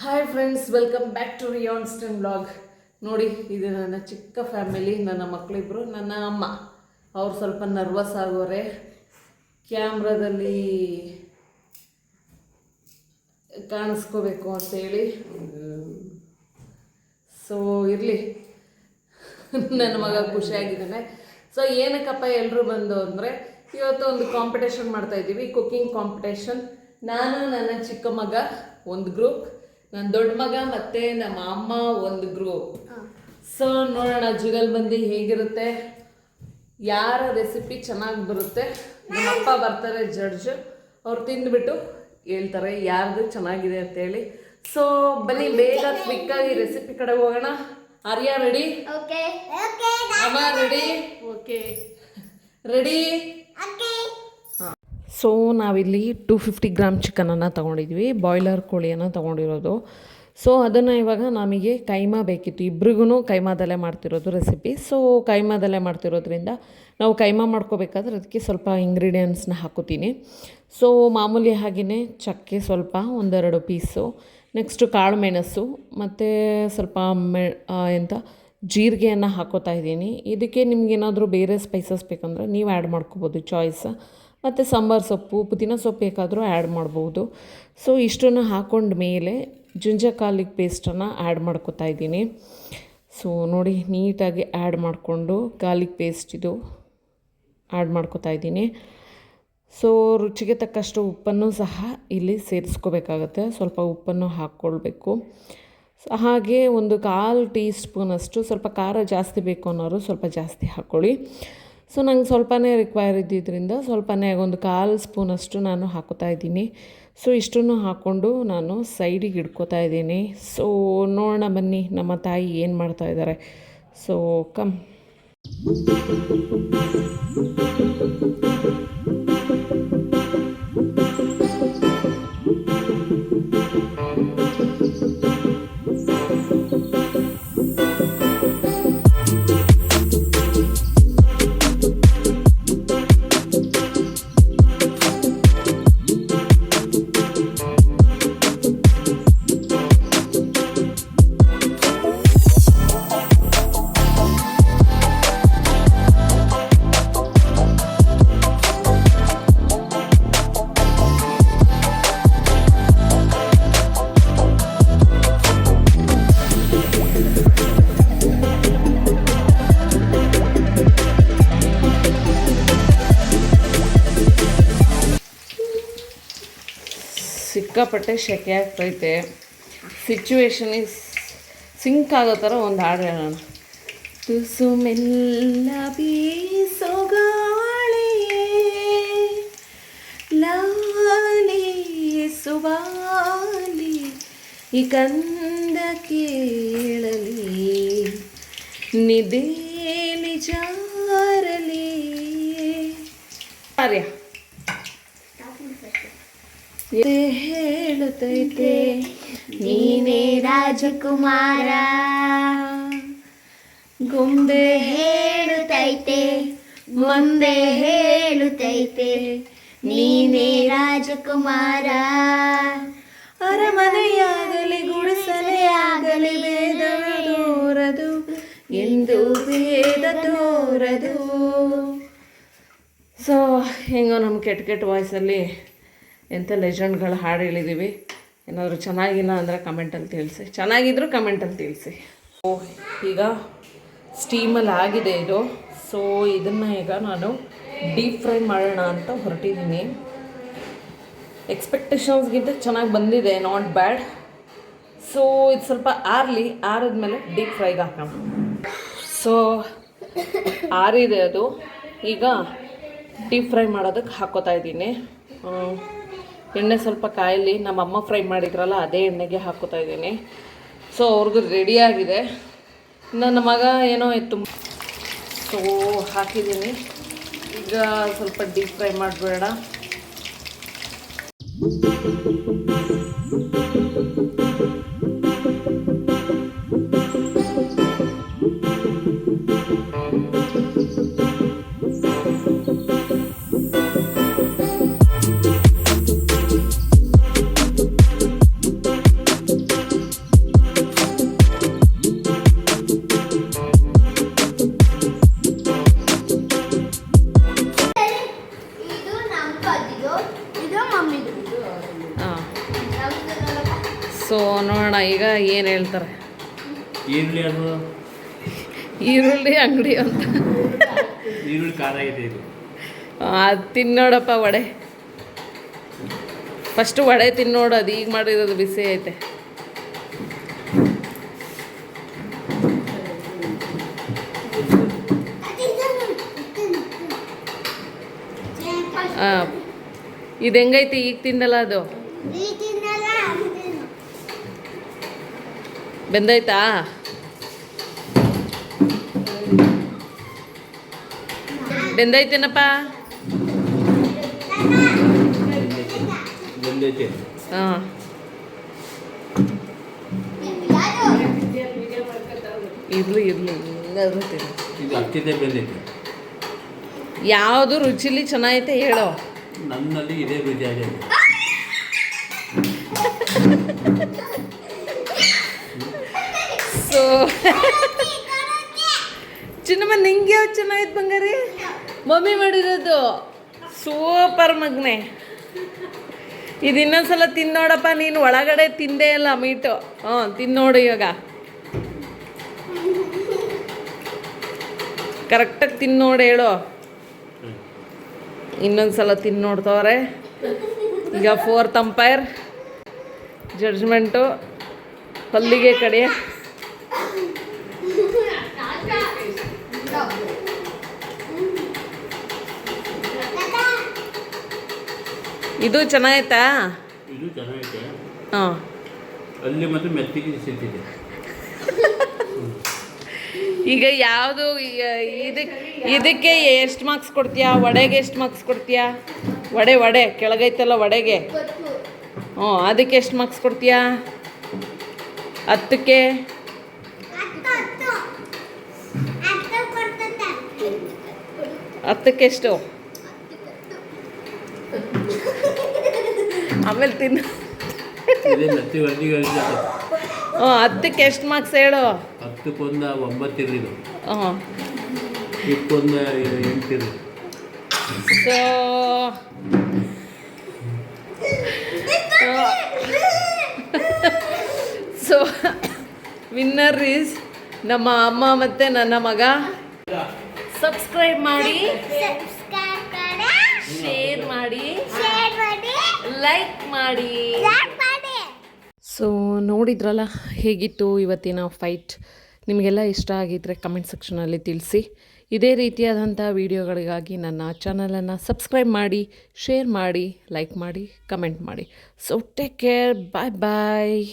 Hi friends, welcome back to ರಿಯಾನ್ ಸ್ಟನ್ blog. ನೋಡಿ, ಇದು ನನ್ನ ಚಿಕ್ಕ ಫ್ಯಾಮಿಲಿ. ನನ್ನ ಮಕ್ಕಳಿಬ್ಬರು, ನನ್ನ ಅಮ್ಮ. ಅವ್ರು ಸ್ವಲ್ಪ ನರ್ವಸ್ ಆಗೋರೆ ಕ್ಯಾಮ್ರಾದಲ್ಲಿ ಕಾಣಿಸ್ಕೋಬೇಕು ಅಂತೇಳಿ. ಸೊ ಇರಲಿ, ನನ್ನ ಮಗ ಖುಷಿಯಾಗಿದ್ದಾನೆ. ಸೊ ಏನಕ್ಕಪ್ಪ ಎಲ್ಲರೂ ಬಂದು ಅಂದರೆ, ಇವತ್ತು ಒಂದು ಕಾಂಪಿಟೇಷನ್ ಮಾಡ್ತಾಯಿದ್ದೀವಿ, ಕುಕ್ಕಿಂಗ್ ಕಾಂಪಿಟೇಷನ್. ನಾನು, ನನ್ನ ಚಿಕ್ಕ ಮಗ ಒಂದು ಗ್ರೂಪ್, ನನ್ನ ದೊಡ್ಡ ಮಗ ಮತ್ತು ನಮ್ಮ ಅಮ್ಮ ಒಂದು ಗ್ರೂಪ್. ಸೊ ನೋಡೋಣ ಜುಗಲ್ಬಂದಿ ಹೇಗಿರುತ್ತೆ, ಯಾರ ರೆಸಿಪಿ ಚೆನ್ನಾಗಿ ಬರುತ್ತೆ. ನಮ್ಮ ಅಪ್ಪ ಬರ್ತಾರೆ ಜಡ್ಜ್, ಅವ್ರು ತಿಂದುಬಿಟ್ಟು ಹೇಳ್ತಾರೆ ಯಾರ್ದು ಚೆನ್ನಾಗಿದೆ ಅಂತೇಳಿ. ಸೊ ಬನ್ನಿ, ಬೇಗ ಕ್ವಿಕ್ಕಾಗಿ ರೆಸಿಪಿ ಕಡೆ ಹೋಗೋಣ. ಆರ್ಯ ರೆಡಿ? ಅಮ್ಮ ರೆಡಿ? Okay, ready? ಸೊ ನಾವಿಲ್ಲಿ 250 ಗ್ರಾಮ್ ಚಿಕನನ್ನು ತೊಗೊಂಡಿದ್ವಿ, ಬಾಯ್ಲರ್ ಕೋಳಿಯನ್ನು ತೊಗೊಂಡಿರೋದು. ಸೊ ಅದನ್ನು ಇವಾಗ ನಮಗೆ ಕೈಮಾ ಬೇಕಿತ್ತು, ಇಬ್ರಿಗೂ ಕೈಮಾದಲ್ಲೇ ಮಾಡ್ತಿರೋದು ರೆಸಿಪಿ. ಸೊ ಕೈಮಾದಲ್ಲೇ ಮಾಡ್ತಿರೋದ್ರಿಂದ ನಾವು ಕೈಮಾ ಮಾಡ್ಕೋಬೇಕಾದ್ರೆ ಅದಕ್ಕೆ ಸ್ವಲ್ಪ ಇಂಗ್ರೀಡಿಯೆಂಟ್ಸ್ನ ಹಾಕೋತೀನಿ. ಸೊ ಮಾಮೂಲಿ ಹಾಗೆಯೇ ಚಕ್ಕೆ ಸ್ವಲ್ಪ ಒಂದೆರಡು ಪೀಸು, ನೆಕ್ಸ್ಟು ಕಾಳು ಮೆಣಸು ಮತ್ತು ಸ್ವಲ್ಪ ಜೀರಿಗೆಯನ್ನು ಹಾಕೋತಾ ಇದ್ದೀನಿ. ಇದಕ್ಕೆ ನಿಮಗೇನಾದರೂ ಬೇರೆ ಸ್ಪೈಸಸ್ ಬೇಕಂದರೆ ನೀವು ಆ್ಯಡ್ ಮಾಡ್ಕೋಬೋದು, ಚಾಯ್ಸ್. ಮತ್ತು ಸಾಂಬಾರು ಸೊಪ್ಪು, ಪುದೀನ ಸೊಪ್ಪು ಬೇಕಾದರೂ ಆ್ಯಡ್ ಮಾಡ್ಬೋದು. ಸೊ ಇಷ್ಟನ್ನು ಹಾಕ್ಕೊಂಡ ಮೇಲೆ ಜಿಂಜರ್ ಗಾರ್ಲಿಕ್ ಪೇಸ್ಟನ್ನು ಆ್ಯಡ್ ಮಾಡ್ಕೋತಾ ಇದ್ದೀನಿ. ಸೊ ನೋಡಿ, ನೀಟಾಗಿ ಆ್ಯಡ್ ಮಾಡಿಕೊಂಡು ಗಾರ್ಲಿಕ್ ಪೇಸ್ಟ್ ಇದು ಆ್ಯಡ್ ಮಾಡ್ಕೋತಾ ಇದ್ದೀನಿ. ಸೊ ರುಚಿಗೆ ತಕ್ಕಷ್ಟು ಉಪ್ಪನ್ನು ಸಹ ಇಲ್ಲಿ ಸೇರಿಸ್ಕೋಬೇಕಾಗತ್ತೆ, ಸ್ವಲ್ಪ ಉಪ್ಪನ್ನು ಹಾಕ್ಕೊಳ್ಬೇಕು. ಹಾಗೆ ಒಂದು 1/4 ಟೀ ಸ್ಪೂನಷ್ಟು, ಸ್ವಲ್ಪ ಖಾರ ಜಾಸ್ತಿ ಬೇಕು ಅನ್ನೋರು ಸ್ವಲ್ಪ ಜಾಸ್ತಿ ಹಾಕ್ಕೊಳ್ಳಿ. ಸೊ ನಂಗೆ ಸ್ವಲ್ಪನೇ ರಿಕ್ವೈರ್ ಇದ್ದಿದ್ದರಿಂದ ಸ್ವಲ್ಪನೇ ಒಂದು 1/4 ಸ್ಪೂನಷ್ಟು ನಾನು ಹಾಕೋತಾ ಇದ್ದೀನಿ. ಸೊ ಇಷ್ಟನ್ನು ಹಾಕ್ಕೊಂಡು ನಾನು ಸೈಡಿಗೆ ಇಡ್ಕೋತಾ ಇದ್ದೀನಿ. ಸೊ ನೋಡೋಣ ಬನ್ನಿ ನಮ್ಮ ತಾಯಿ ಏನು ಮಾಡ್ತಾ ಇದ್ದಾರೆ. So come. ಸಿಕ್ಕಾಪಟ್ಟೆ ಸೆಕೆ ಆಗ್ತೈತೆ. ಸಿಚುವೇಶನಿಗೆ ಸಿಂಕ್ ಆಗೋ ಥರ ಒಂದು ಹಾಡು ಹೇಳೋಣ. ತುಸು ಮೆಲ್ಲ ಬೀಸೋ ಗಾಳಿಯೇ ಲಾಲಿ ಸುವಾಲಿ ಈ ಕಂದ ಕೇಳಲಿ ನಿದೇಲಿ ಜಾರಲಿ. ಆರ್ಯ ಹೇಳುತ್ತೈತೆ ನೀನೇ ರಾಜಕುಮಾರ, ಗೊಂಬೆ ಹೇಳುತ್ತೈತೆ ಮುಂದೆ ಹೇಳುತ್ತೈತೆ ನೀನೇ ರಾಜಕುಮಾರ. ಅರಮನೆಯಾಗಲಿ ಗುಡಿಸಲೇ ಆಗಲಿ ಭೇದ ತೋರದು ಎಂದು ಭೇದ ತೋರದು. ಸೊ ಹೆಂಗೋ ನಮ್ಮ ಕೆಟ್ಟ ವಾಯ್ಸಲ್ಲಿ ಎಂಥ ಲೆಜೆಂಡ್ಗಳು ಹಾಡು ಹೇಳಿದ್ದೀವಿ. ಏನಾದರೂ ಚೆನ್ನಾಗಿಲ್ಲ ಅಂದರೆ ಕಮೆಂಟಲ್ಲಿ ತಿಳಿಸಿ, ಚೆನ್ನಾಗಿದ್ದರೂ ಕಮೆಂಟಲ್ಲಿ ತಿಳಿಸಿ. ಈಗ ಸ್ಟೀಮಲ್ಲಿ ಆಗಿದೆ ಇದು. ಸೊ ಇದನ್ನು ಈಗ ನಾನು ಡೀಪ್ ಫ್ರೈ ಮಾಡೋಣ ಅಂತ ಹೊರಟಿದ್ದೀನಿ. ಎಕ್ಸ್ಪೆಕ್ಟೇಷನ್ಸ್ಗಿಂತ ಚೆನ್ನಾಗಿ ಬಂದಿದೆ, ನಾಟ್ ಬ್ಯಾಡ್. ಸೊ ಇದು ಸ್ವಲ್ಪ ಆರಿದ್ಮೇಲೆ ಡೀಪ್ ಫ್ರೈಗೆ ಹಾಕೋಣ. ಸೊ ಆರಿದೆ ಅದು, ಈಗ ಡೀಪ್ ಫ್ರೈ ಮಾಡೋದಕ್ಕೆ ಹಾಕೋತಾ ಇದ್ದೀನಿ. ಎಣ್ಣೆ ಸ್ವಲ್ಪ ಕಾಯಲ್ಲಿ, ನಮ್ಮಮ್ಮ ಫ್ರೈ ಮಾಡಿದ್ರಲ್ಲ ಅದೇ ಎಣ್ಣೆಗೆ ಹಾಕೋತಾ ಇದ್ದೀನಿ. ಸೊ ಅವ್ರಿಗೂ ರೆಡಿಯಾಗಿದೆ. ನನ್ನ ಮಗ ಏನೋ ಇತ್ತು, ಸೊ ಹಾಕಿದ್ದೀನಿ. ಈಗ ಸ್ವಲ್ಪ ಡೀಪ್ ಫ್ರೈ ಮಾಡಬೇಡ. ಸೊ ನೋಡೋಣ ಈಗ ಏನು ಹೇಳ್ತಾರೆ. ಈರುಳ್ಳಿ ಅದು ಈರುಳ್ಳಿ ಅಂಗಡಿ ಅಂತ ಈರುಳ್ಳಿ ಖಾರ ಇದೆ ಇದು. ಅದು ತಿನ್ನೋಡಪ್ಪ ವಡೆ. ಫಸ್ಟು ವಡೆ ತಿನ್ನೋಡು, ಅದು ಈಗ ಮಾಡಿರೋದು ಬಿಸಿ ಐತೆ. ಹಾಂ, ಇದು ಹೆಂಗೈತಿ ಈಗ ತಿಂದಲ್ಲ ಅದು ಬೆಂದೈತಾ? ಬೆಂದೈತೇನಪ್ಪ? ಬಂದೈತೆ. ಹಾಂ, ಇರ್ಲಿ ಹಿಂಗಾದ್ರೂ ತಿನ್ನು. ಇದು ಹತ್ತಿದೆ ಬಂದೈತೆ. ಯಾವುದು ರುಚಿಲಿ ಚೆನ್ನಾಗೈತೆ ಹೇಳೋ. ನನ್ನಲ್ಲಿ ಇದೇ ರುಚಿ ಆಗಿದೆ. ಸೊ ಚಿನ್ನಮ್ಮ ನಿಂಗೆ ಯಾವ್ದು ಚೆನ್ನಾಗಿತ್ತು ಬಂಗಾರಿ? ಮಮ್ಮಿ ಮಾಡಿರೋದು ಸೂಪರ್ ಮಗನೆ. ಇದು ಇನ್ನೊಂದ್ಸಲ ತಿನ್ನೋಡಪ್ಪ, ನೀನು ಒಳಗಡೆ ತಿಂದೇ ಇಲ್ಲ ಮೀಟು. ತಿನ್ನೋಡು ಇವಾಗ ಕರೆಕ್ಟಾಗಿ ತಿನ್ನೋಡು ಹೇಳು. ಇನ್ನೊಂದ್ಸಲ ತಿನ್ನೋಡ್ತವ್ರೆ. ಈಗ 4th ಅಂಪೈರ್ ಜಡ್ಜ್ಮೆಂಟು ಹಲ್ಲಿಗೆ ಕಡೆ. ಇದು ಚೆನ್ನಾಗೈತಾ? ಇದು ಚೆನ್ನಾಗೈತೆ. ಹಾಂ, ಅಲ್ಲಿ ಮತ್ತು ಮೆತ್ತಿಗೆ ಸಿಕ್ಕಿದೆ. ಈಗ ಯಾವುದು ಇದಕ್ಕೆ ಎಷ್ಟು ಮಾರ್ಕ್ಸ್ ಕೊಡ್ತೀಯಾ? ವಡೆಗೆ ಎಷ್ಟು ಮಾರ್ಕ್ಸ್ ಕೊಡ್ತೀಯಾ? ವಡೆ ಕೆಳಗೈತಲ್ಲ ವಡೆಗೆ. ಅದಕ್ಕೆ ಎಷ್ಟು ಮಾರ್ಕ್ಸ್ ಕೊಡ್ತೀಯಾ? 10ಕ್ಕೆ 10ಕ್ಕೆ ಎಷ್ಟು? ಆಮೇಲೆ ತಿನ್ನು. ಇದೇ ಮೆತ್ತಿಗೆ ಹಲ್ಲಿಗೆ 10ಕ್ಕೆ ಎಷ್ಟು ಮಾರ್ಕ್ಸ್ ಹೇಳು? 10ಕ್ಕೆ 9 ಇರಲಿಲ್ಲ. ಹಾಂ, 10ಕ್ಕೆ 8 ಇರಲಿ. ಸೊ ವಿನ್ನರ್ ಈಸ್ ನಮ್ಮ ಅಮ್ಮ ಮತ್ತು ನನ್ನ ಮಗ. ಸಬ್ಸ್ಕ್ರೈಬ್ ಮಾಡಿ, ಶೇರ್ ಮಾಡಿ, ಲೈಕ್ ಮಾಡಿ. ಸೊ ನೋಡಿದ್ರಲ್ಲ ಹೇಗಿತ್ತು ಇವತ್ತಿನ ಫೈಟ್. ನಿಮಗೆಲ್ಲ ಇಷ್ಟ ಆಗಿದ್ದರೆ ಕಮೆಂಟ್ ಸೆಕ್ಷನಲ್ಲಿ ತಿಳಿಸಿ. ಇದೇ ರೀತಿಯಾದಂಥ ವೀಡಿಯೋಗಳಿಗಾಗಿ ನನ್ನ ಚಾನಲನ್ನು ಸಬ್ಸ್ಕ್ರೈಬ್ ಮಾಡಿ, ಶೇರ್ ಮಾಡಿ, ಲೈಕ್ ಮಾಡಿ, ಕಮೆಂಟ್ ಮಾಡಿ. ಸೊ ಟೇಕ್ ಕೇರ್, ಬಾಯ್ ಬಾಯ್.